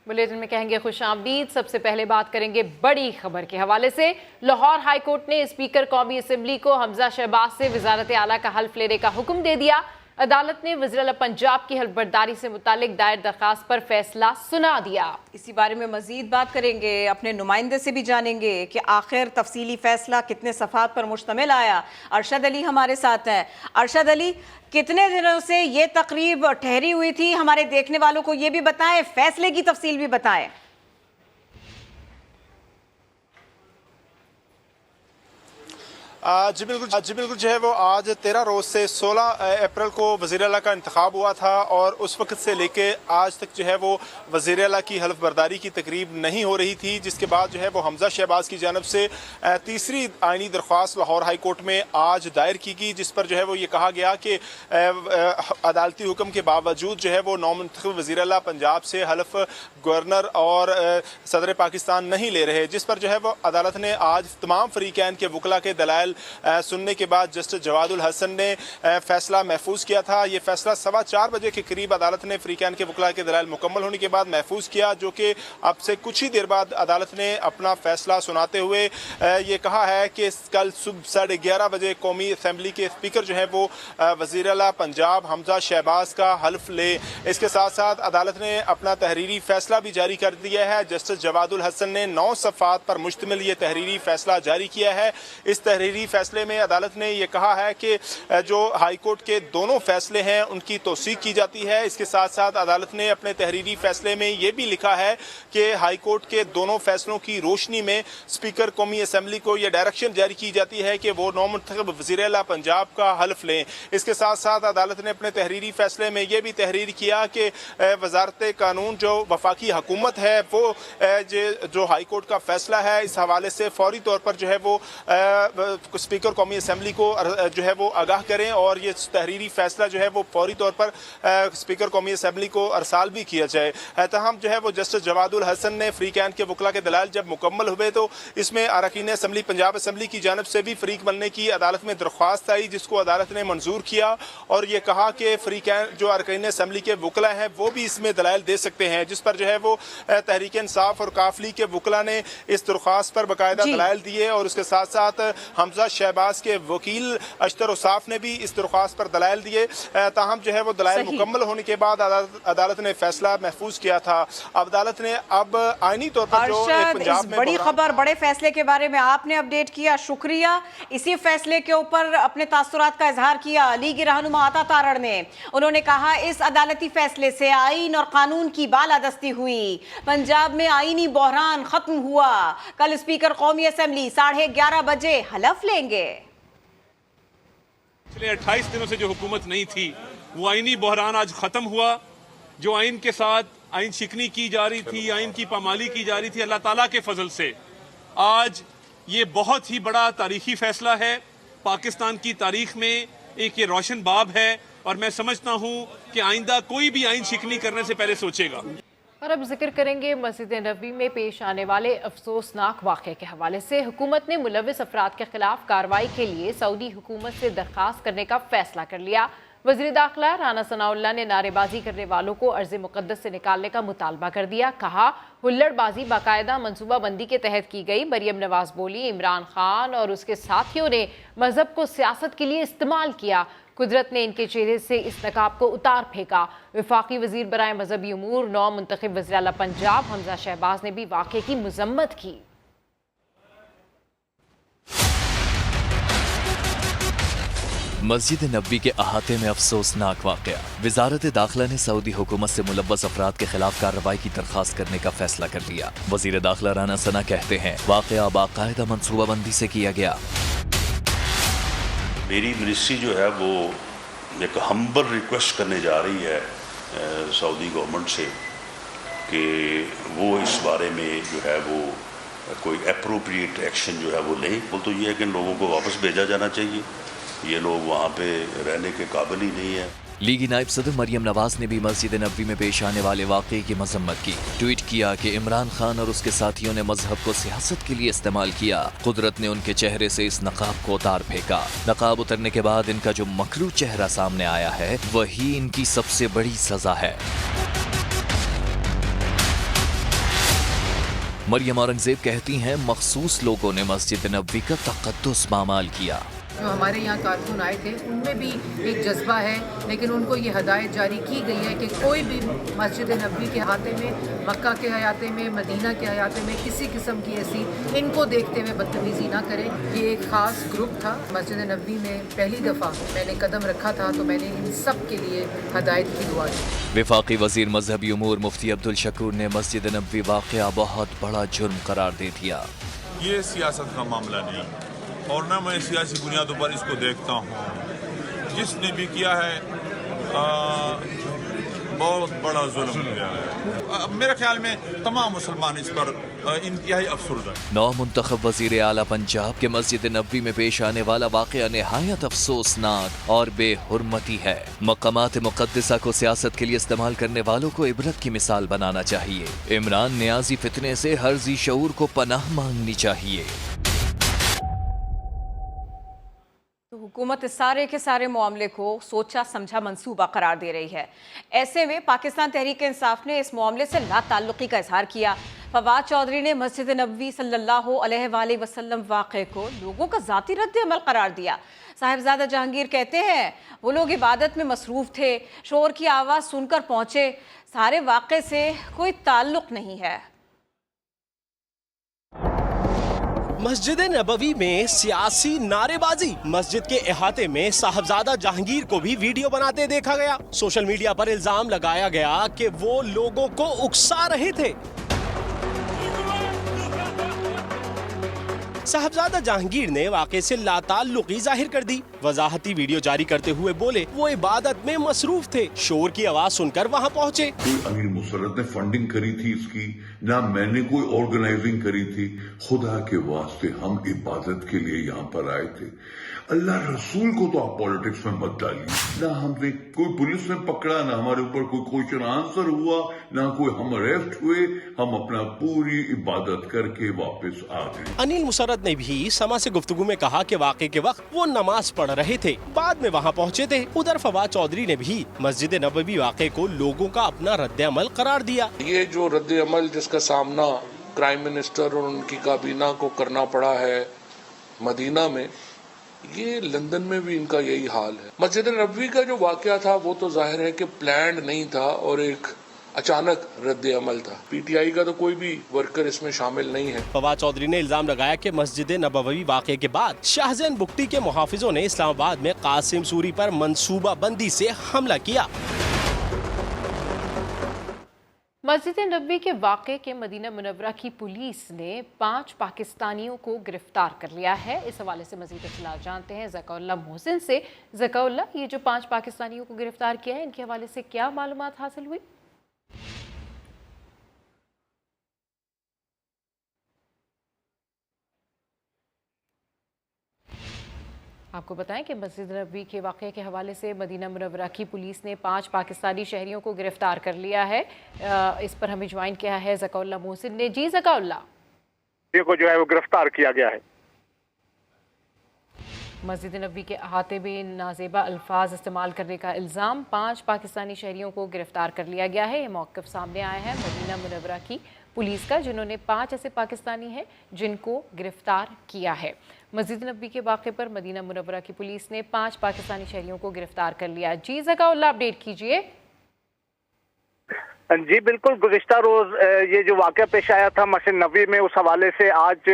Bulletin में कहेंगे खुश आमदीद। सबसे पहले बात करेंगे बड़ी खबर के हवाले से। लाहौर हाई कोर्ट ने स्पीकर कौमी असम्बली को हमजा शहबाज से वजारत आला का हल्फ लेने का हुक्म दे दिया। अदालत ने वज़ीर आला पंजाब की हल्फ बर्दारी से मुतालिक दायर दरखास्त पर फैसला सुना दिया। इसी बारे में मजीद बात करेंगे, अपने नुमाइंदे से भी जानेंगे कि आखिर तफसीली फैसला कितने सफ़ात पर मुश्तमिल आया। अरशद अली हमारे साथ हैं। अरशद अली, कितने दिनों से ये तकरीब ठहरी हुई थी, हमारे देखने वालों को ये भी बताएं, फैसले की तफसील भी बताएं। जी बिल्कुल जो है वो आज 13 रोज़ से 16 अप्रैल को वज़ीर आला का इंतखाब हुआ था और उस वक्त से लेके आज तक जो है वो वज़ीर आला की हल्फ बर्दारी की तकरीब नहीं हो रही थी, जिसके बाद जो है वो हमजा शहबाज की जानब से तीसरी आइनी दरख्वास्त लाहौर हाई कोर्ट में आज दायर की गई, जिस पर जो है वो ये कहा गया कि अदालती हुक्म के बावजूद जो है वो नौमुंतखब वज़ीर आला पंजाब से हल्फ गवर्नर और सदर पाकिस्तान नहीं ले रहे, जिस पर जो है वो अदालत ने आज तमाम फरीकैन के वकला के दलाइल सुनने के बाद जस्टिस जवादुल हसन ने फैसला महफूज किया था। ये फैसला 4:15 बजे के करीब अदालत ने फरीकैन के वकला के दलाइल मुकम्मल होने के बाद महफूज किया, जो कि अब से कुछ ही देर बाद अदालत ने अपना फैसला सुनाते हुए ये कहा है कि कल सुबह 11:30 बजे कौमी असम्बली के स्पीकर जो है वो वज़ीर आला पंजाब हमजा शहबाज का हल्फ ले। इसके साथ साथ अदालत ने अपना तहरीरी फैसला भी जारी कर दिया है। जस्टिस जवादुल हसन ने 9 सफ़ात पर मुश्तमिल ये तहरीरी फैसला जारी किया है। इस तहरीरी फैसले में अदालत ने यह कहा है कि जो हाई कोर्ट के दोनों फैसले हैं उनकी तौसीक की जाती है। इसके साथ साथ अदालत ने अपने तहरीरी फैसले में यह भी लिखा है कि हाई कोर्ट के दोनों फैसलों की रोशनी में स्पीकर कौमी असम्बली को यह डायरेक्शन जारी की जाती है कि वो नौमुंतखब वज़ीर आला पंजाब का हल्फ लें। इसके साथ साथ अदालत ने अपने तहरीरी फैसले में यह भी तहरीर किया कि वजारत कानून जो वफाकी हुकूमत है वो जो हाई कोर्ट का फैसला है इस हवाले से फौरी तौर पर जो है वो स्पीकर कौमी असम्बली को जो है वो आगाह करें और ये तहरीरी फैसला जो है वो फौरी तौर पर स्पीकर कौमी असम्बली को अरसाल भी किया जाए। तहम जो है वो जस्टिस जवादुल हसन ने फरीकैन के वकला के दलाइल जब मुकम्मल हुए तो इसमें अरकान असम्बली पंजाब असम्बली की जानब से भी फरीक बनने की अदालत में दरख्वास्त आई, जिसको अदालत ने मंजूर किया और ये कहा कि फरीकैन जो अरकान असम्बली के वकला हैं वो भी इसमें दलाइल दे सकते हैं, जिस पर जो है वो तहरीक इंसाफ और काफली के वकला ने इस दरख्वास्त पर बाकायदा दलाइल दिए और उसके साथ साथ हमजा शहबाज के वकील अशतर उसाफ ने भी इस दरख्वास्त पर दलाइल दिए। ताहम जो है वो दलाइल मुकम्मल होने के बाद अदालत ने फैसला महफूज किया था। अदालत ने अब आईनी तौर पर जो पंजाब में बड़ी खबर, बड़े फैसले के बारे में आपने अपडेट किया, शुक्रिया। इसी फैसले के ऊपर अपने तासुरात का इजहार किया लीग रहनुमा आता तारड़ ने। उन्होंने कहा इस अदालती फैसले से आईन और कानून की बालादस्ती हुई, पंजाब में आईनी बहरान खत्म हुआ। कल स्पीकर कौमी असम्बली 11:30 बजे हलफ लेंगे। पिछले 28 दिनों से जो हुकूमत नहीं थी वो आईनी बहरान आज खत्म हुआ। जो आइन के साथ आइन शिकनी की जा रही थी, आइन की पामाली की जा रही थी, अल्लाह ताला के फजल से आज ये बहुत ही बड़ा तारीखी फैसला है। पाकिस्तान की तारीख में एक ये रोशन बाब है और मैं समझता हूँ कि आइंदा कोई भी आइन शिकनी करने से पहले सोचेगा। और अब जिक्र करेंगे मस्जिद नबवी में पेश आने वाले अफसोसनाक वाक़े के हवाले से। हुकूमत ने मुलव्विस अफराद के खिलाफ कार्रवाई के लिए सऊदी हुकूमत से दरख्वास्त करने का फैसला कर लिया। वज़ीर दाखिला राना सनाउल्लाह ने नारेबाजी करने वालों को अर्ज़ मुक़द्दस से निकालने का मुतालबा कर दिया। कहा हुल्लड़बाजी बाकायदा मनसूबा बंदी के तहत की गई। मरियम नवाज बोली इमरान खान और उसके साथियों ने मजहब को सियासत के लिए इस्तेमाल किया। कुदरत ने इनके चेहरे से इस नकाब को उतार फेंका। वफाकी वज़ीर बराए मजहबी उमूर नौ मुंतखब वज़ीर आला पंजाब हमजा शहबाज ने भी वाक़े की मजम्मत की। मस्जिद नबवी के अहाते में अफसोसनाक वाक़या। वजारत दाखिला ने सऊदी हुकूमत से मुलव्वस अफराद के खिलाफ कार्रवाई की दरख्वास्त करने का फैसला कर लिया। वजीर दाखिला राना सना कहते हैं वाक़या बाकायदा मनसूबा बंदी से किया गया। मेरी मिनिस्ट्री जो है वो एक हम्बल रिक्वेस्ट करने जा रही है सऊदी गवर्नमेंट से कि वो इस बारे में जो है वो कोई अप्रोप्रिएट एक्शन जो है वो लें। बोल तो ये है कि इन लोगों को वापस भेजा जाना चाहिए, ये लोग वहाँ पे रहने के काबिल ही नहीं है। लीगी नायब सदर मरियम नवाज ने भी मस्जिद नबवी में पेश आने वाले वाक़े की मजम्मत की। ट्वीट किया कि इमरान खान और उसके साथियों ने मजहब को सियासत के लिए इस्तेमाल किया। कुदरत ने उनके चेहरे से इस नकाब को उतार फेंका। नकाब उतरने के बाद इनका जो मकरू चेहरा सामने आया है वही इनकी सबसे बड़ी सजा है। मरियम औरंगजेब कहती हैं मखसूस लोगों ने मस्जिद नबवी का तक़द्दुस पामाल किया। जो हमारे यहाँ कारकुन आए थे उनमें भी एक जज्बा है, लेकिन उनको ये हदायत जारी की गई है कि कोई भी मस्जिद नबवी के अहाते में, मक्का के अहाते में, मदीना के अहाते में किसी किस्म की ऐसी इनको देखते हुए बदतमीज़ी ना करें। ये एक ख़ास ग्रुप था। मस्जिद नबवी में पहली दफ़ा मैंने कदम रखा था तो मैंने इन सब के लिए हदायत की दुआ की। वफाकी वज़ीर मजहबी उमूर मुफ्ती अब्दुल शकूर ने मस्जिद नबवी वाक़या बहुत बड़ा जुर्म करार दे दिया। ये सियासत का मामला नहीं और न मैं सियासी बुनियादों पर इसको देखता हूँ। जिसने भी किया है बहुत बड़ा जुल्म किया है। मेरे ख्याल में तमाम मुसलमान इस पर इंतहाई अफसुर्द है। नौ मुंतखब वज़ीर आला पंजाब के मस्जिद नबवी में पेश आने वाला वाक़या निहायत अफसोसनाक और बेहुरमती है। मक़ामात मुक़द्दसा को सियासत के लिए इस्तेमाल करने वालों को इबरत की मिसाल बनाना चाहिए। इमरान नियाज़ी फितने से हर ज़ी शऊर को पनाह मांगनी चाहिए। तो हुकूमत इस सारे के सारे मामले को सोचा समझा मंसूबा करार दे रही है। ऐसे में पाकिस्तान तहरीक इंसाफ ने इस मामले से लाताल्लुकी का इजहार किया। फवाद चौधरी ने मस्जिद नबवी सल्लल्लाहु अलैहि वसल्लम वाक़े को लोगों का ज़ाती रद्द अमल करार दिया। साहिबजादा जहांगीर कहते हैं वो लोग इबादत में मसरूफ़ थे, शोर की आवाज़ सुनकर पहुँचे, सारे वाक़े से कोई ताल्लुक़ नहीं है। मस्जिद नबवी में सियासी नारेबाजी। मस्जिद के अहाते में साहबजादा जहांगीर को भी वीडियो बनाते देखा गया। सोशल मीडिया पर इल्जाम लगाया गया कि वो लोगों को उकसा रहे थे। साहबजादा जहांगीर ने वाक़े से लाताल्लुकी जाहिर कर दी। वजाहती वीडियो जारी करते हुए बोले वो इबादत में मसरूफ थे, शोर की आवाज सुनकर वहां पहुंचे। अमीर मुसर्रत ने फंडिंग करी थी इसकी, ना मैंने कोई ऑर्गेनाइजिंग करी थी। खुदा के वास्ते हम इबादत के लिए यहाँ पर आए थे। अल्लाह रसूल को तो आप पॉलिटिक्स में मत डालिए। ना हमने कोई पुलिस ने पकड़ा, ना हमारे ऊपर कोई क्वेश्चन आंसर हुआ, ना कोई हम अरेस्ट हुए। हम अपना पूरी इबादत करके वापस आ गए। अनिल मुसर्रत ने भी समा से गुफ्तगू में कहा कि वाक़े के वक्त वो नमाज पढ़ रहे थे, बाद में वहाँ पहुँचे थे। उधर फवाद चौधरी ने भी मस्जिद नबवी वाक़े को लोगों का अपना रद्द अमल करार दिया। ये जो रद्द अमल जिसका सामना प्राइम मिनिस्टर और उनकी काबीना को करना पड़ा है मदीना में, ये लंदन में भी इनका यही हाल है। मस्जिद नबवी का जो वाक़या था वो तो जाहिर है कि प्लान्ड नहीं था और एक अचानक रद्द अमल था। पीटीआई का तो कोई भी वर्कर इसमें शामिल नहीं है। फवाद चौधरी ने इल्जाम लगाया कि मस्जिद नबवी वाक़े के बाद शाहजैन बुगटी के मुहाफिजों ने इस्लामाबाद में कासिम सूरी पर मंसूबा बंदी से हमला किया। मस्जिद नबवी के वाक़े के मदीना मुनव्वरा की पुलिस ने 5 पाकिस्तानियों को गिरफ्तार कर लिया है। इस हवाले से मज़ीद इत्तला जानते हैं ज़काउल्लाह मोहसिन से। ज़काउल्लाह, ये जो 5 पाकिस्तानियों को गिरफ्तार किया है, इनके हवाले से क्या मालूमात हासिल हुई? आपको बताएं कि मस्जिद नबवी के वाक़े के हवाले से मदीना मुनव्वरा की पुलिस ने 5 पाकिस्तानी शहरियों को गिरफ्तार कर लिया है। इस पर हमें ज्वाइन किया है ज़काउल्लाह मोहसिन ने। जी ज़काउल्लाह, को जो है वो गिरफ्तार किया गया है। मस्जिद नबवी के अहाते में नाजेबा अल्फाज इस्तेमाल करने का इल्ज़ाम, 5 पाकिस्तानी शहरियों को गिरफ्तार कर लिया गया है। ये मौक़िफ़ सामने आया है मदीना मुनव्वरा की पुलिस का, जिन्होंने 5 ऐसे पाकिस्तानी हैं जिनको गिरफ्तार किया है। मस्जिद नबवी के वाक़े पर मदीना मुनव्वरा की पुलिस ने 5 पाकिस्तानी शहरियों को गिरफ्तार कर लिया। जी ज़काउल्लाह, अपडेट कीजिए। जी बिल्कुल, गुज़िश्ता रोज़ ये जो वाक़या पेश आया था मस्जिद नबवी में, उस हवाले से आज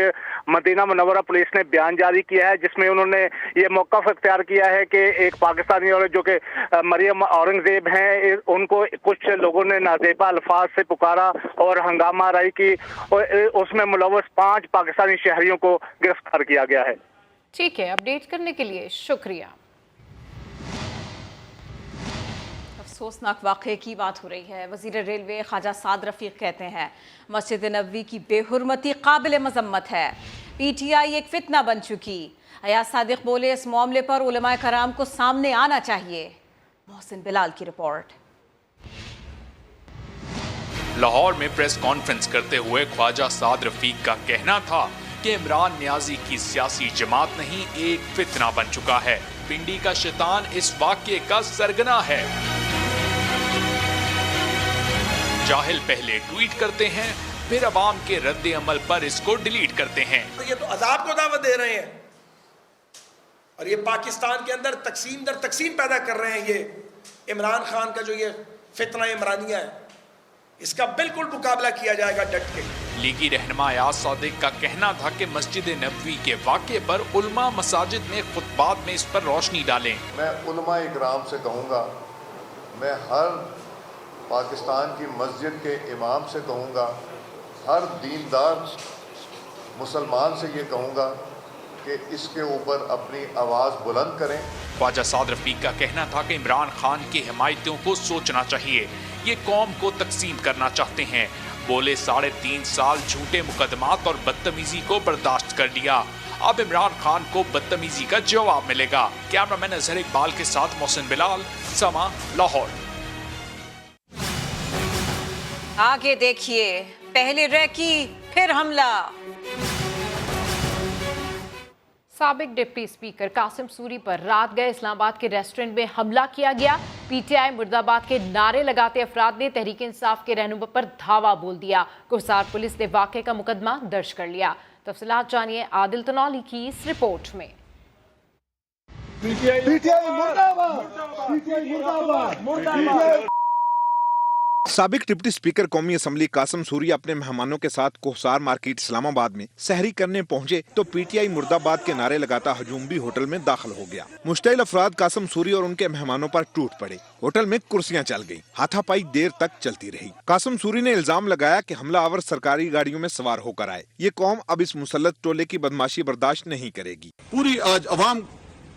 मदीना मुनव्वरा पुलिस ने बयान जारी किया है, जिसमें उन्होंने ये मौक़िफ़ इख्तियार किया है कि एक पाकिस्तानी और जो कि मरियम औरंगजेब हैं, उनको कुछ लोगों ने नाजेबा अल्फाज से पुकारा और हंगामा आराई की, और उसमें मुलव्वस 5 पाकिस्तानी शहरियों को गिरफ्तार किया गया है। ठीक है, अपडेट करने के लिए शुक्रिया। अफसोसनाक वाक़े की बात हो रही है। वज़ीर रेलवे ख्वाजा साद रफ़ीक कहते हैं मस्जिद नबवी की बेहुरमती काबिल मज़म्मत है। पीटीआई एक फितना बन चुकी। अयाज सादिक बोले इस मामले पर उलमाए कराम को सामने आना चाहिए। मोहसिन बिलाल की रिपोर्ट। लाहौर में प्रेस कॉन्फ्रेंस करते हुए ख्वाजा साद रफ़ीक का कहना था कि इमरान नियाज़ी की सियासी जमात नहीं, एक फितना बन चुका है। पिंडी का शैतान इस वाक़ये का सरगना है। जाहिल पहले ट्वीट करते हैं, پھر عوام کے رد عمل پر اس کو ڈیلیٹ کرتے ہیں. یہ تو عذاب کو دعوت دے رہے ہیں اور یہ پاکستان کے اندر تقسیم در تقسیم پیدا کر رہے ہیں. یہ عمران خان کا جو یہ فتنہ عمرانیہ ہے اس کا بالکل مقابلہ کیا جائے گا ڈٹ کے. لیگی رہنما ایاز صادق کا کہنا تھا کہ مسجد نبوی کے واقعے پر علماء مساجد میں خطبات میں اس پر روشنی ڈالیں. میں علماء اکرام سے کہوں گا, میں ہر پاکستان کی مسجد کے امام سے کہوں گا, ہر دیندار مسلمان سے یہ کہوں گا کہ اس کے اوپر اپنی آواز بلند کریں. خواجہ سعد رفیق کا کہنا تھا کہ عمران خان کے حمایتیوں کو سوچنا چاہیے, یہ قوم کو تقسیم کرنا چاہتے ہیں. بولے 3.5 سال جھوٹے مقدمات اور بدتمیزی کو برداشت کر لیا, اب عمران خان کو بدتمیزی کا جواب ملے گا. کیمرہ مین اظہر اقبال کے ساتھ محسن بلال, سما, لاہور. آگے دیکھیے, پہلے ریکی پھر حملہ. سابق ڈپٹی اسپیکر قاسم سوری پر رات گئے اسلام آباد کے ریسٹورنٹ میں حملہ کیا گیا. پی ٹی آئی مرد آباد کے نعرے لگاتے افراد نے تحریک انصاف کے رہنما پر دھاوا بول دیا. کوہسار پولیس نے واقعے کا مقدمہ درج کر لیا. تفصیلات جانیے عادل تنولی کی اس رپورٹ میں. سابق ڈپٹی اسپیکر قومی اسمبلی قاسم سوری اپنے مہمانوں کے ساتھ کوہسار مارکیٹ اسلام آباد میں سحری کرنے پہنچے تو پی ٹی آئی مرد آباد کے نعرے لگاتا ہجوم بھی ہوٹل میں داخل ہو گیا. مشتعل افراد قاسم سوری اور ان کے مہمانوں پر ٹوٹ پڑے. ہوٹل میں کرسیاں چل گئیں. ہاتھا پائی دیر تک چلتی رہی. قاسم سوری نے الزام لگایا کہ حملہ آور سرکاری گاڑیوں میں سوار ہو کر آئے. یہ قوم اب اس مسلط ٹولے کی بدماشی برداشت نہیں کرے گی. پوری آج عوام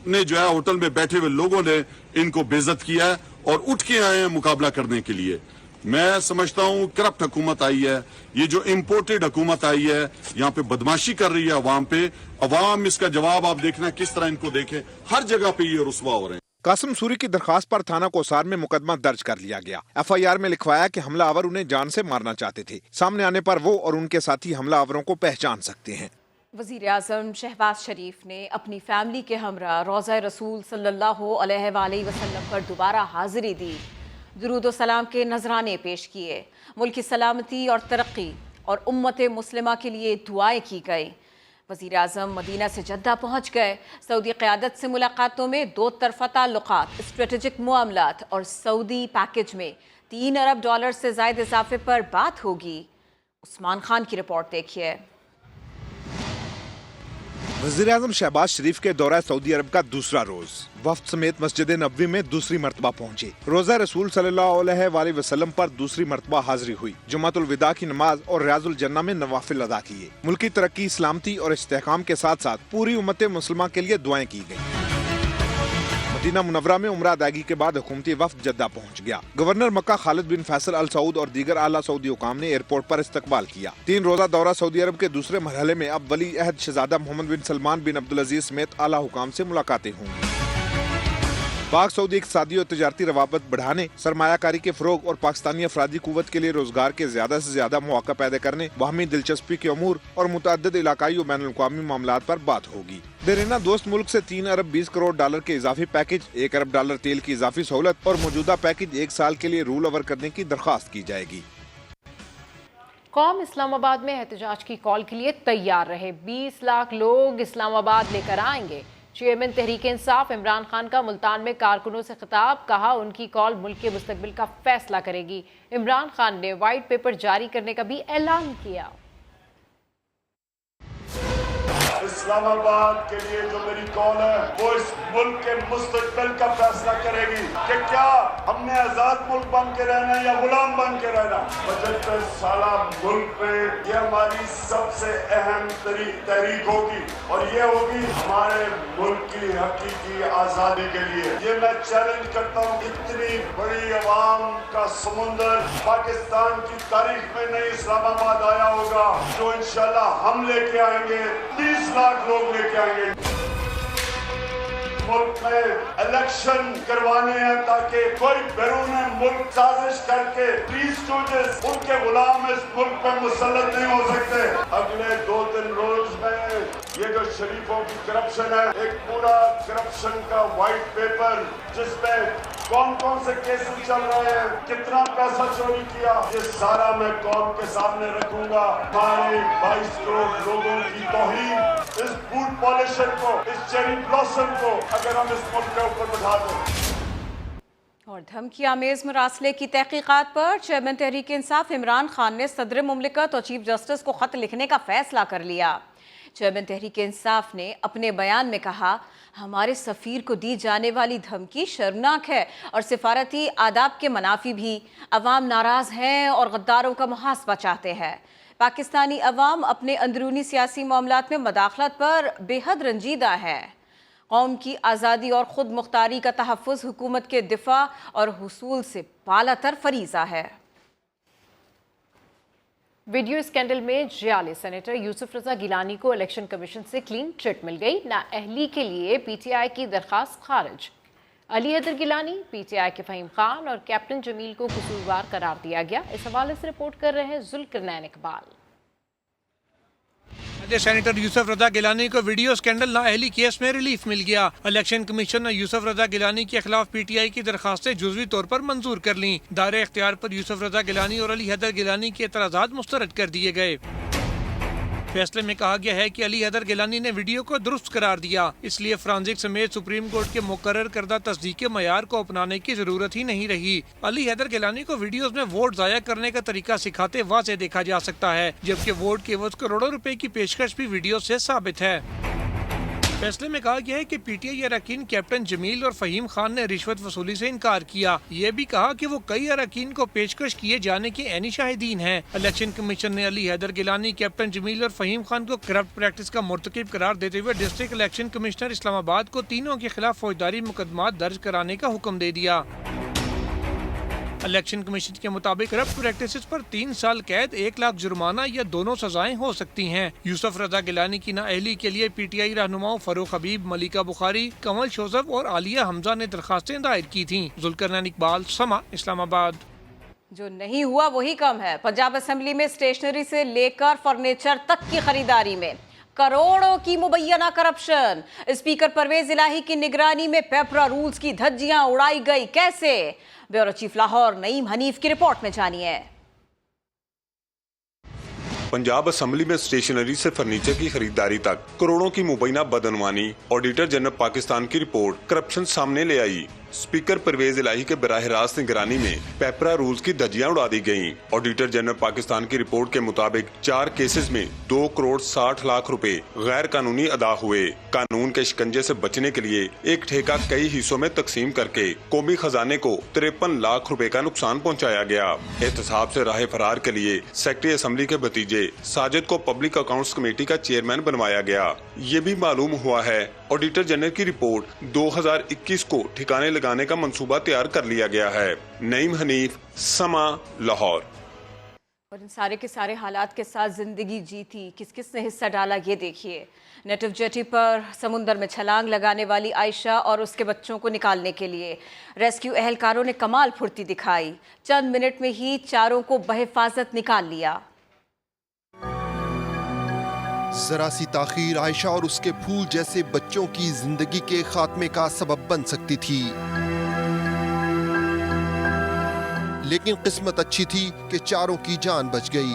نے جو ہے ہوٹل میں بیٹھے ہوئے لوگوں نے ان کو بے عزت کیا ہے اور اٹھ کے آئے ہیں مقابلہ کرنے کے لیے. میں سمجھتا ہوں کرپٹ حکومت آئی ہے, یہ جو امپورٹڈ حکومت آئی ہے یہاں پہ بدماشی کر رہی ہے عوام پہ. عوام اس کا جواب آپ دیکھنا کس طرح ان کو دیکھیں, ہر جگہ پہ یہ رسوا ہو رہے ہیں. قاسم سوری کی درخواست پر تھانہ کوہسار میں مقدمہ درج کر لیا گیا. ایف آئی آر میں لکھوایا کہ حملہ آور انہیں جان سے مارنا چاہتے تھے. سامنے آنے پر وہ اور ان کے ساتھی حملہ آوروں کو پہچان سکتے ہیں. وزیر اعظم شہباز شریف نے اپنی فیملی کے ہمراہ روضہ رسول صلی اللہ علیہ وآلہ وسلم پر دوبارہ حاضری دی. درود و سلام کے نذرانے پیش کیے. ملک کی سلامتی اور ترقی اور امت مسلمہ کے لیے دعائیں کی گئی. وزیر اعظم مدینہ سے جدہ پہنچ گئے. سعودی قیادت سے ملاقاتوں میں 2 طرفہ تعلقات, اسٹریٹجک معاملات اور سعودی پیکج میں $3 ارب سے زائد اضافے پر بات ہوگی. عثمان خان کی رپورٹ دیکھیے. وزیر اعظم شہباز شریف کے دورہ سعودی عرب کا دوسرا روز. وفد سمیت مسجد نبوی میں دوسری مرتبہ پہنچے. روزہ رسول صلی اللہ علیہ وآلہ وسلم پر دوسری مرتبہ حاضری ہوئی. جمعۃ الوداع کی نماز اور ریاض الجنہ میں نوافل ادا کیے. ملکی ترقی, سلامتی اور استحکام کے ساتھ ساتھ پوری امت مسلمہ کے لیے دعائیں کی گئیں. مدینہ منورہ میں عمرہ ادائیگی کے بعد حکومتی وفد جدہ پہنچ گیا. گورنر مکہ خالد بن فیصل ال سعود اور دیگر اعلیٰ سعودی حکام نے ایئرپورٹ پر استقبال کیا. 3 روزہ دورہ سعودی عرب کے دوسرے مرحلے میں اب ولی عہد شہزادہ محمد بن سلمان بن عبدالعزیز سمیت اعلیٰ حکام سے ملاقاتیں ہوں گی. پاک سعودی اقتصادی اور تجارتی روابط بڑھانے, سرمایہ کاری کے فروغ اور پاکستانی افرادی قوت کے لیے روزگار کے زیادہ سے زیادہ مواقع پیدا کرنے, باہمی دلچسپی کے امور اور متعدد علاقائی و بین الاقوامی معاملات پر بات ہوگی. دیرینہ دوست ملک سے $3 ارب 20 کروڑ کے اضافی پیکج, $1 ارب تیل کی اضافی سہولت اور موجودہ پیکج 1 سال کے لیے رول اوور کرنے کی درخواست کی جائے گی. قوم اسلام آباد میں احتجاج کی کال کے لیے تیار رہے. 20 لاکھ لوگ اسلام آباد لے کر آئیں گے. چیئرمین تحریک انصاف عمران خان کا ملتان میں کارکنوں سے خطاب, کہا ان کی کال ملک کے مستقبل کا فیصلہ کرے گی. عمران خان نے وائٹ پیپر جاری کرنے کا بھی اعلان کیا. اسلام آباد کے لیے جو میری کال ہے وہ اس ملک کے مستقبل کا فیصلہ کرے گی کہ کیا ہم نے آزاد ملک بن کے رہنا یا غلام بن کے رہنا. 75 سالہ ملک میں یہ ہماری سب سے اہم تحریک ہوگی اور یہ ہوگی ہمارے ملک کی حقیقی آزادی کے لیے. یہ میں چیلنج کرتا ہوں, اتنی بڑی عوام کا سمندر پاکستان کی تاریخ میں نہیں اسلام آباد آیا ہوگا جو انشاءاللہ ہم لے کے آئیں گے. 30 لاکھ لوگ لے کے آئیں گے. ملک میں الیکشن کروانے ہیں تاکہ کوئی بیرون ملک سازش کر کے ان کے غلام اس ملک پہ مسلط نہیں ہو سکتے. اگلے 2-3 روز میں ये जो शरीफों की करप्शन है, एक पूरा करप्शन का व्हाइट पेपर जिसमें कौन कौन से केसेस चल रहे हैं, कितना पैसा चोरी किया, ये सारा मैं कौम के सामने रखूंगा। हमारे 22 करोड़ लोगों की तौहीन, इस बूट पॉलिशर को, इस चेरी ब्लॉसम को अगर हम इस मुल्क के ऊपर बिठा दें। और धमकी आमेज मरासले की तहकीकात पर चेयरमैन तहरीक इंसाफ इमरान खान ने सदर मुमलिकत और चीफ जस्टिस को खत लिखने का फैसला कर लिया। चेयरमैन तहरीक इंसाफ ने अपने बयान में कहा, हमारे सफ़ीर को दी जाने वाली धमकी शर्मनाक है और सिफारती आदाब के मनाफी भी। अवाम नाराज़ हैं और गद्दारों का मुहासबा चाहते हैं। पाकिस्तानी अवाम अपने अंदरूनी सियासी मामलात में मदाखलत पर बेहद रंजीदा है। कौम की आज़ादी और ख़ुद मुख्तारी का तहफ़्फ़ुज़ हुकूमत के दिफा और हुसूल से बालातर फरीज़ा है। वीडियो स्कैंडल में जाली सेनेटर यूसुफ रजा गिलानी को इलेक्शन कमीशन से क्लीन चिट मिल गई। नाअहली के लिए पीटीआई की दरखास्त खारिज। अली हैदर गिलानी, पीटीआई के फ़हीम खान और कैप्टन जमील को कसूरवार करार दिया गया। इस हवाले से रिपोर्ट कर रहे हैं जुल्करनैन इकबाल। सेनेटर यूसुफ रजा गिलानी को वीडियो स्कैंडल नाअहली केस में रिलीफ मिल गया। इलेक्शन कमीशन ने यूसुफ रजा गिलानी के खिलाफ पीटीआई की दरखास्तें जुज़वी तौर पर मंजूर कर लीं। दायरे इख्तियार पर यूसुफ रजा गिलानी और अली हैदर गिलानी के एतराज़ात मुस्तरद कर दिए गए। फैसले में कहा गया है कि अली हैदर गिलानी ने वीडियो को दुरुस्त करार दिया, इसलिए फ्रांसिक समेत सुप्रीम कोर्ट के मुकर्रर करदा तस्दीक के मयार को अपनाने की जरूरत ही नहीं रही। अली हैदर गिलानी को वीडियोस में वोट जाया करने का तरीका सिखाते वाज़ेह देखा जा सकता है, जबकि वोट के एवज करोड़ों रुपए की पेशकश भी वीडियो से साबित है। फैसले में कहा गया है कि पीटीआई अरकान कैप्टन जमील और फ़हीम खान ने रिश्वत वसूली से इनकार किया। ये भी कहा कि वो कई अरकान को पेशकश किए जाने के ऐनी शाहिदीन हैं। इलेक्शन कमीशन ने अली हैदर गिलानी, कैप्टन जमील और फ़हीम खान को करप्ट प्रैक्टिस का मुर्तकिब करार देते हुए डिस्ट्रिक्ट इलेक्शन कमिश्नर इस्लामाबाद को तीनों के खिलाफ फौजदारी मुकदमात दर्ज कराने का हुक्म दे दिया। इलेक्शन कमीशन के मुताबिक करप्ट प्रैक्टिसेस पर 3 साल कैद, 1 लाख जुर्माना या दोनों सजाएं हो सकती हैं। यूसुफ रजा गिलानी की नाअहली के लिए पीटीआई रहनुमाओं फरूख हबीब, मलिका बुखारी, कमल शोजब और आलिया हमजा ने दरखास्तें दायर की थीं। जुल्करनैन इकबाल, समा, इस्लामाबाद। जो नहीं हुआ वही कम है। पंजाब असेंबली में स्टेशनरी से लेकर फर्नीचर तक की खरीदारी में करोड़ों की मुबैना करप्शन। स्पीकर परवेज इलाही की निगरानी में पेपरा रूल्स की धज्जियां उड़ाई गई। कैसे? ब्यूरो चीफ लाहौर नईम हनीफ की रिपोर्ट में जानिए। पंजाब असेंबली में स्टेशनरी से फर्नीचर की खरीदारी तक करोड़ों की मुबैना बदअनवानी। ऑडिटर जनरल पाकिस्तान की रिपोर्ट करप्शन सामने ले आई। स्पीकर परवेज इलाही के बराह रास्त निगरानी में पेपरा रूल्स की धज्जियां उड़ा दी गयी। ऑडिटर जनरल पाकिस्तान की रिपोर्ट के मुताबिक 4 केसेस में 2 करोड़ 60 लाख रुपए गैर कानूनी अदा हुए। कानून के शिकंजे से बचने के लिए एक ठेका कई हिस्सों में तकसीम करके कौमी खजाने को 53 लाख रुपए का नुकसान पहुँचाया गया। एहतसाब से राह फरार के लिए सेक्रेटरी असेंबली के भतीजे साजिद को पब्लिक अकाउंट्स कमेटी का चेयरमैन बनवाया गया। ये भी मालूम हुआ है ऑडिटर जनरल की रिपोर्ट 2021 को ठिकाने लगाने का मंसूबा तैयार कर लिया गया है। नईम हनीफ, समा, लाहौर। और इन सारे के सारे हालात के साथ जिंदगी जी थी। किस किस ने हिस्सा डाला ये देखिए। नेटिव जेटी पर समुंदर में छलांग लगाने वाली आयशा और उसके बच्चों को निकालने के लिए रेस्क्यू एहलकारों ने कमाल फुर्ती दिखाई। चंद मिनट में ही चारों को बहिफाजत निकाल लिया। जरा सी ताखीर आयशा और उसके फूल जैसे बच्चों की जिंदगी के खात्मे का सबब बन सकती थी, लेकिन किस्मत अच्छी थी कि चारों की जान बच गई।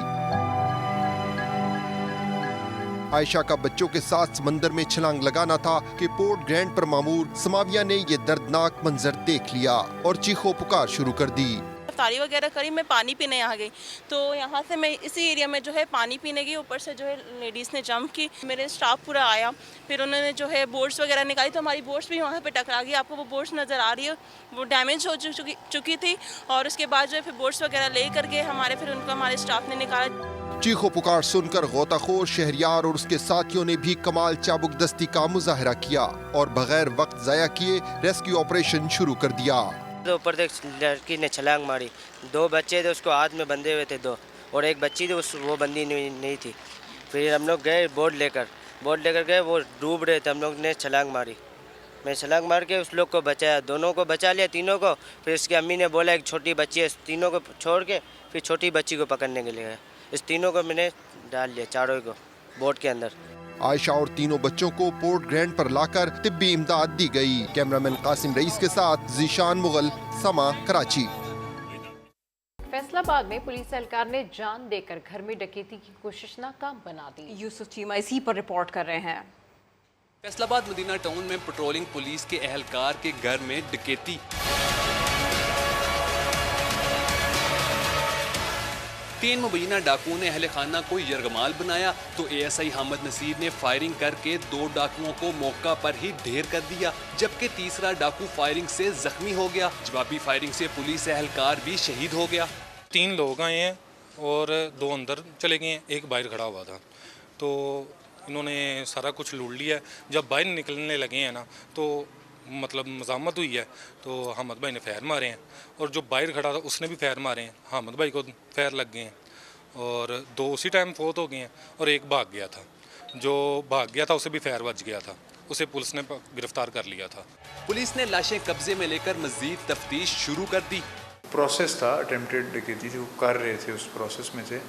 आयशा का बच्चों के साथ समंदर में छलांग लगाना था कि पोर्ट ग्रैंड पर मामूर समाविया ने ये दर्दनाक मंजर देख लिया और चीखो पुकार शुरू कर दी। इफ्तारी वगैरह करी, मैं पानी पीने यहाँ गई तो यहाँ से मैं इसी एरिया में जो है पानी पीने गई। ऊपर से जो है लेडीज़ ने जंप की, मेरे स्टाफ पूरा आया, फिर उन्होंने जो है बोट्स वगैरह निकाली तो हमारी बोट्स भी वहाँ पे टकरा गई। आपको वो बोट्स नज़र आ रही है, वो डैमेज हो चुकी थी। और उसके बाद जो है फिर बोट्स वगैरह ले करके हमारे स्टाफ ने निकाला। चीखो पुकार सुनकर गोताखोर शहरियार और उसके साथियों ने भी कमाल चाबुक दस्ती का मुजाहरा किया और बगैर वक्त जाया किए रेस्क्यू ऑपरेशन शुरू कर दिया। ऊपर से लड़की ने छलांग मारी, 2 बच्चे थे उसको हाथ में बंधे हुए थे 2, और एक बच्ची थी वो बंधी नहीं थी। फिर हम लोग गए बोट लेकर गए, वो डूब रहे थे, हम लोग ने छलांग मारी। मैं छलांग मार के उस लोग को बचाया, दोनों को बचा लिया, तीनों को। फिर इसकी अम्मी ने बोला एक छोटी बच्ची है, तीनों को छोड़ के फिर छोटी बच्ची को पकड़ने के लिए गया। इस तीनों को मैंने डाल लिया, चारों को बोट के अंदर। عائشہ اور तीनों बच्चों को पोर्ट ग्रैंड पर लाकर तिब्बी इमदाद दी गई। कैमरामैन कासिम रईस के साथ जीशान मुगल, समा, कराची। फैसलाबाद में पुलिस एहलकार ने जान देकर घर में डकैती की कोशिश नाकाम बना दी। यूसुफ चीमा इसी पर रिपोर्ट कर रहे हैं। फैसलाबाद मदीना टाउन में पेट्रोलिंग पुलिस के एहलकार के घर में डकैती। 3 मुबैना डाकुओं ने अहले खाना को यरगमाल बनाया तो ASI हामिद नसीर ने फायरिंग करके 2 डाकुओं को मौका पर ही ढेर कर दिया, जबकि तीसरा डाकू फायरिंग से जख्मी हो गया। जवाबी फायरिंग से पुलिस एहलकार भी शहीद हो गया। 3 लोग आए हैं और 2 अंदर चले गए हैं, एक बाहर खड़ा हुआ था, तो इन्होंने सारा कुछ लूट लिया। जब बाहर निकलने लगे हैं ना तो मतलब मज़ामत हुई है, तो हामिद भाई ने फैर मारे हैं और जो बाहर खड़ा था उसने भी फैर मारे हैं। हामिद भाई को फैर लग गए हैं और 2 उसी टाइम फौत हो गए हैं और एक भाग गया था। जो भाग गया था उसे भी फैर बच गया था, उसे पुलिस ने गिरफ्तार कर लिया था। पुलिस ने लाशें कब्जे में लेकर मजीद तफ्तीश शुरू कर दी। प्रोसेस था अटेम्प्टेड डकैती जो कर रहे थे, उस प्रोसेस में थे,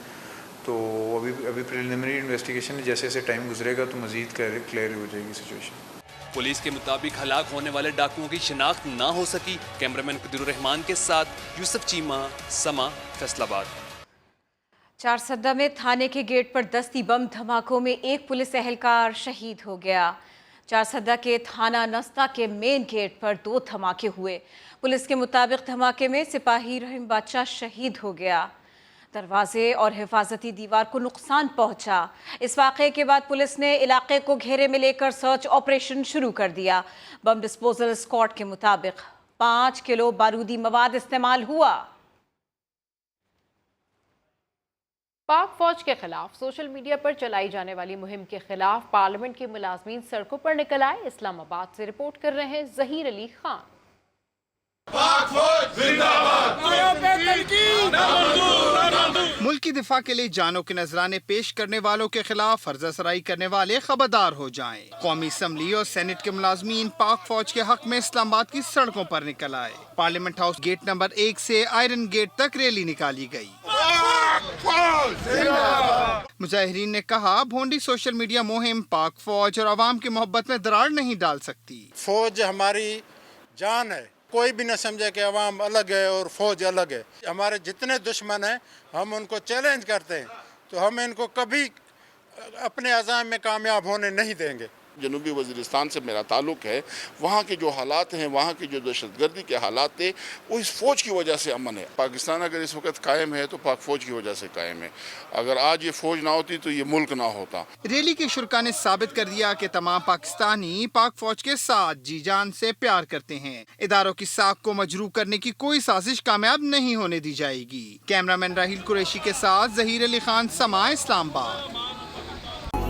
तो अभी प्रिलिमिनरी इन्वेस्टिगेशन जैसे जैसे टाइम गुजरेगा तो मजीद क्लियर हो जाएगी सिचुएशन। पुलिस के मुताबिक हलाक होने वाले डाकुओं की शिनाख्त ना हो सकी। कैमरामैन कदीरुर रहमान के साथ यूसुफ चीमा, समा, फैसलाबाद। चारसद्दा में थाने के गेट पर दस्ती बम धमाकों में एक पुलिस एहलकार शहीद हो गया। चारसद्दा के थाना नस्ता के मेन गेट पर 2 धमाके हुए। पुलिस के मुताबिक धमाके में सिपाही रहीम बादशाह शहीद हो गया। दरवाजे और हिफाजती दीवार को नुकसान पहुंचा। इस वाक़े के बाद पुलिस ने इलाके को घेरे में लेकर सर्च ऑपरेशन शुरू कर दिया। बम डिस्पोजल स्क्वाड के मुताबिक 5 किलो बारूदी मवाद इस्तेमाल हुआ। पाक फौज के खिलाफ सोशल मीडिया पर चलाई जाने वाली मुहिम के खिलाफ पार्लियामेंट के मुलाजमीन सड़कों पर निकल आए। इस्लामाबाद से रिपोर्ट कर रहे हैं जहीर अली खान। मुल्क की दिफा के लिए जानों के नजराने पेश करने वालों के खिलाफ फर्जा सराई करने वाले खबरदार हो जाएं। कौमी असम्बली और सेनेट के मुलाजमीन पाक फौज के हक में इस्लामाबाद की सड़कों पर निकल आए। पार्लियामेंट हाउस गेट नंबर 1 से आयरन गेट तक रैली निकाली गई। मुजाहिरीन ने कहा, भोंडी सोशल मीडिया मुहिम पाक फौज और आवाम की मोहब्बत में दरार नहीं डाल सकती। फौज हमारी जान है, कोई भी न समझे कि अवाम अलग है और फौज अलग है। हमारे जितने दुश्मन हैं हम उनको चैलेंज करते हैं, तो हम इनको कभी अपने अज़ाम में कामयाब होने नहीं देंगे। जनूबी वज़ीरिस्तान से मेरा ताल्लुक़ है, वहाँ के जो हालात हैं, वहाँ की जो दहशतगर्दी के हालात थे, वो इस फ़ौज की वजह से अमन है। पाकिस्तान अगर इस वक्त कायम है तो पाक फ़ौज की वजह से कायम है। अगर आज ये फ़ौज ना होती तो ये मुल्क ना होता। रैली के शुरका ने साबित कर दिया कि तमाम पाकिस्तानी पाक फ़ौज के साथ जी जान से प्यार करते हैं। इदारों की साख को मजरूह करने की कोई साजिश कामयाब नहीं होने दी जाएगी। कैमरामैन राहिल कुरैशी के साथ जहीर अली खान, समा, इस्लामाबाद।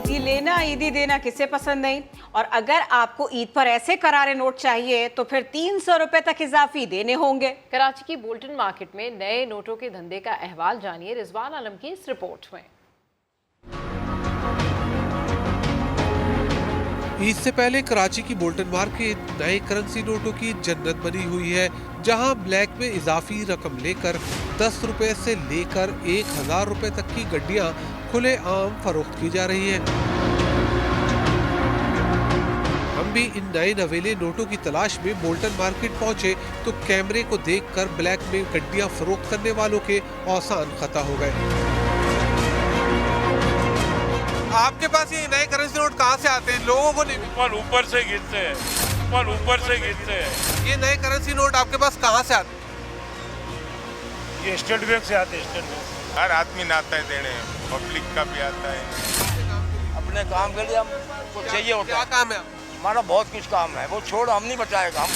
ईदी लेना ईदी देना किसे पसंद नहीं, और अगर आपको ईद पर ऐसे करारे नोट चाहिए तो फिर 300 रुपए तक इजाफी देने होंगे। कराची की बोल्टन मार्केट में नए नोटों के धंधे का अहवाल जानिए रिजवान आलम की इस रिपोर्ट में। ईद से पहले कराची की बोल्टन मार्केट नए करेंसी नोटों की जन्नत बनी हुई है, जहां ब्लैक में इजाफी रकम लेकर 10 रुपए से लेकर 1000 रुपए तक की गड्डियां खुले आम फरोख्त की जा रही हैं। हम भी इन नए नवेले नोटों की तलाश में बोल्टन मार्केट पहुंचे तो कैमरे को देखकर ब्लैक में गड्डियां फरोख्त करने वालों के औसान खता हो गए। आपके पास ये नए करेंसी नोट कहाँ से आते हैं? लोगों को नहीं, ऊपर से गिरते हैं, ऊपर से गिरते हैं। ये नए करेंसी नोट आपके पास कहाँ से आते हैं? ये स्टेट बैंक से आते हैं। स्टेट बैंक हर आदमी ना आता है देने, पब्लिक का भी आता है। अपने काम के लिए हमको चाहिए होता है। क्या काम है? हमारा बहुत कुछ काम है, वो छोड़ हम नहीं बचाएगा।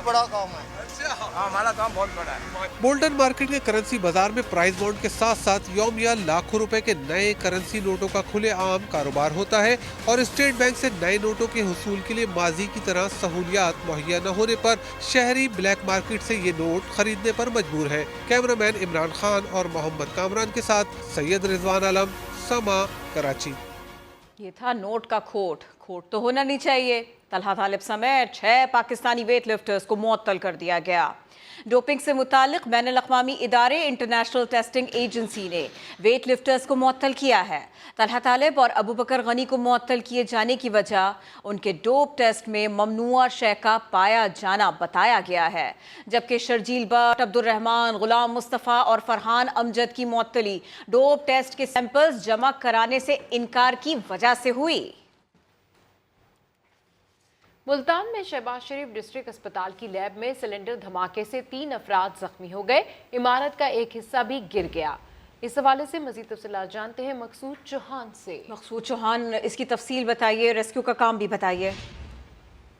बड़ा काम है, हमारा काम बहुत बड़ा है। बोल्टन मार्केट के करेंसी बाजार में प्राइस बॉन्ड के साथ साथ यौमिया लाखों रुपए के नए करेंसी नोटों का खुले आम कारोबार होता है और स्टेट बैंक से नए नोटों के हुसूल के लिए माजी की तरह सहूलियात मुहैया न होने पर शहरी ब्लैक मार्केट से ये नोट खरीदने पर मजबूर है। कैमरामैन इमरान खान और मोहम्मद कामरान के साथ सैयद रिजवान आलम, समा, कराची। ये था नोट का खोट खोट तो होना नहीं चाहिए। तलहा तालिब समेत 6 पाकिस्तानी वेट लिफ्टर्स को मुअत्तल कर दिया गया। डोपिंग से मुतालिक बैनुल अक़वामी इदारे इंटरनेशनल टेस्टिंग एजेंसी ने वेट लिफ्टर्स को मुअत्तल किया है। तलहा तालिब और अबू बकर गनी को मुअत्तल किए जाने की वजह उनके डोप टेस्ट में ममनुआ शय का पाया जाना बताया गया है, जबकि शर्जील बट, अब्दुर्रहमान, गुलाम मुस्तफ़ा और फरहान अमजद की मुअत्तली डोप टेस्ट के सैंपल्स जमा कराने से इनकार की वजह से हुई। मुल्तान में शहबाज शरीफ डिस्ट्रिक्ट अस्पताल की लैब में सिलेंडर धमाके से 3 अफराद जख्मी हो गए। इमारत का एक हिस्सा भी गिर गया। इस हवाले से मजीद तफसीलात जानते हैं मकसूद चौहान से। मकसूद चौहान, इसकी तफसील बताइए, रेस्क्यू का काम भी बताइए।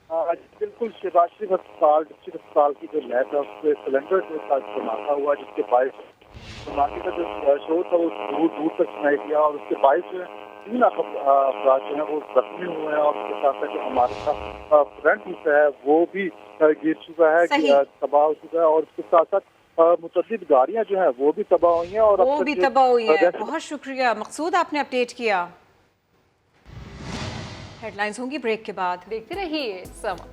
बिल्कुल, शहबाज शरीफ अस्पताल डिस्ट्रिक्ट अस्पताल की जो लैब है उसमें सिलेंडर जो था धमाका हुआ, जिसके बायस धमाके का जो शोर था वो दूर दूर तक सुनाई दिया और उसके बायस जो है 3 अफराद जो है वो जख्मी हुए हैं और उसके साथ साथ जो हमारा फ्रंट हिस्सा है वो भी गिर चुका है, तबाह हो चुका है और उसके साथ साथ मुतअद्दिद गाड़ियां जो है वो भी तबाह हुई हैं और वो भी तबाह हुई हैं। बहुत शुक्रिया मकसूद, आपने अपडेट किया। हेडलाइंस होंगी ब्रेक के बाद, देखते रहिए समा।